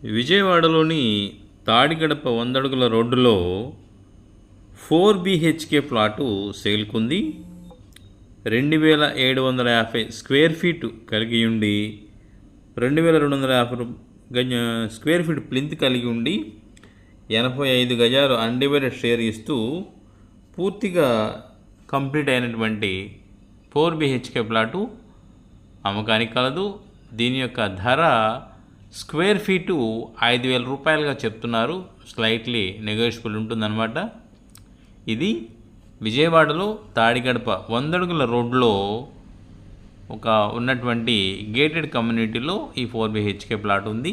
విజయవాడలోని తాడిగడప 100 అడుగుల రోడ్డులో 4 BHK ప్లాటు సేల్కుంది. 2750 స్క్వేర్ ఫీటు కలిగి ఉండి 2250 స్క్వేర్ ఫీట్ ప్లింత్ కలిగి ఉండి 85 గజాలు అన్డివైడెడ్ షేర్ ఇస్తూ పూర్తిగా కంప్లీట్ అయినటువంటి 4 BHK ప్లాటు అమ్మకానికి కలదు. దీని యొక్క ధర స్క్వేర్ ఫీటు 5,000 రూపాయలుగా చెప్తున్నారు. స్లైట్లీ నెగోషియబుల్ ఉంటుందన్నమాట. ఇది విజయవాడలో తాడిగడప 100 అడుగుల రోడ్లో ఉన్నటువంటి గేటెడ్ కమ్యూనిటీలో ఈ 4 BHK ప్లాట్ ఉంది.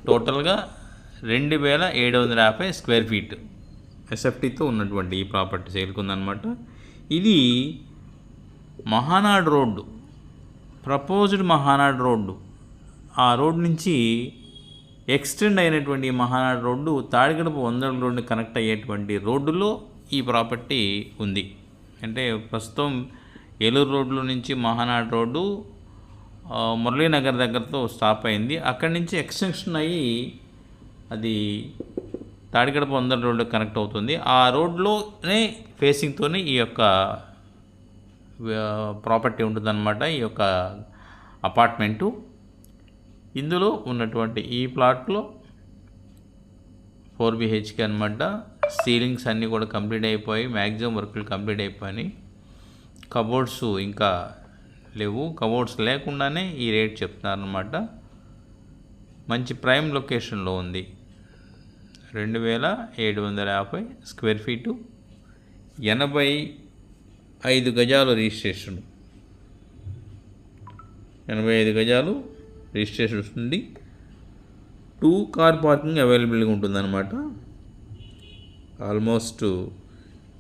టోటల్గా 2750 స్క్వేర్ ఫీట్ ఎస్ఎఫ్టీతో ఉన్నటువంటి ఈ ప్రాపర్టీ సేల్కుందనమాట. ఇది Mahanadu road, proposed Mahanadu road, ఆ రోడ్ నుంచి ఎక్స్టెండ్ అయినటువంటి మహానాడు రోడ్డు తాడిగడప 100 అడుగుల రోడ్డుని కనెక్ట్ అయ్యేటువంటి రోడ్డులో ఈ ప్రాపర్టీ ఉంది. అంటే ప్రస్తుతం ఏలూరు రోడ్లో నుంచి మహానాడు రోడ్డు మురళీనగర్ దగ్గరతో స్టాప్ అయింది. అక్కడి నుంచి ఎక్స్టెన్షన్ అయ్యి అది తాడిగడప 100 అడుగుల రోడ్డు కనెక్ట్ అవుతుంది. ఆ రోడ్లోనే ఫేసింగ్తోనే ఈ యొక్క ప్రాపర్టీ ఉంటుందన్నమాట. ఈ యొక్క అపార్ట్మెంటు ఇందులో ఉన్నటువంటి ఈ ప్లాట్లో 4 BHK అనమాట. సీలింగ్స్ అన్నీ కూడా కంప్లీట్ అయిపోయి, మ్యాక్సిమం వర్కులు కంప్లీట్ అయిపోయి, కబోర్డ్స్ ఇంకా లేవు. కబోర్డ్స్ లేకుండానే ఈ రేట్ చెప్తున్నారనమాట. మంచి ప్రైమ్ లొకేషన్లో ఉంది. 2750 స్క్వేర్ ఫీటు, 85 గజాలు రిజిస్ట్రేషన్, 85 గజాలు రిజిస్ట్రేషన్ వస్తుంది. 2 కార్ పార్కింగ్ అవైలబుల్గా ఉంటుందన్నమాట. ఆల్మోస్ట్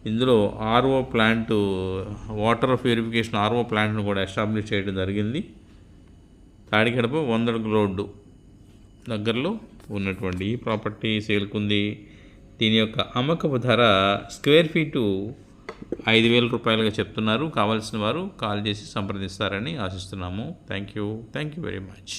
ఇందులో RO plant, water purification RO ప్లాంట్ను కూడా ఎస్టాబ్లిష్ చేయడం జరిగింది. తాడిగడప 100 అడుగుల రోడ్డు దగ్గరలో ఉన్నటువంటి ఈ ప్రాపర్టీ సేల్కుంది. దీని యొక్క అమ్మకపు ధర స్క్వేర్ ఫీటు 5,000 రూపాయలుగా చెప్తున్నారు. కావాల్సిన వారు కాల్ చేసి సంప్రదిస్తారని ఆశిస్తున్నాము. Thank you very much.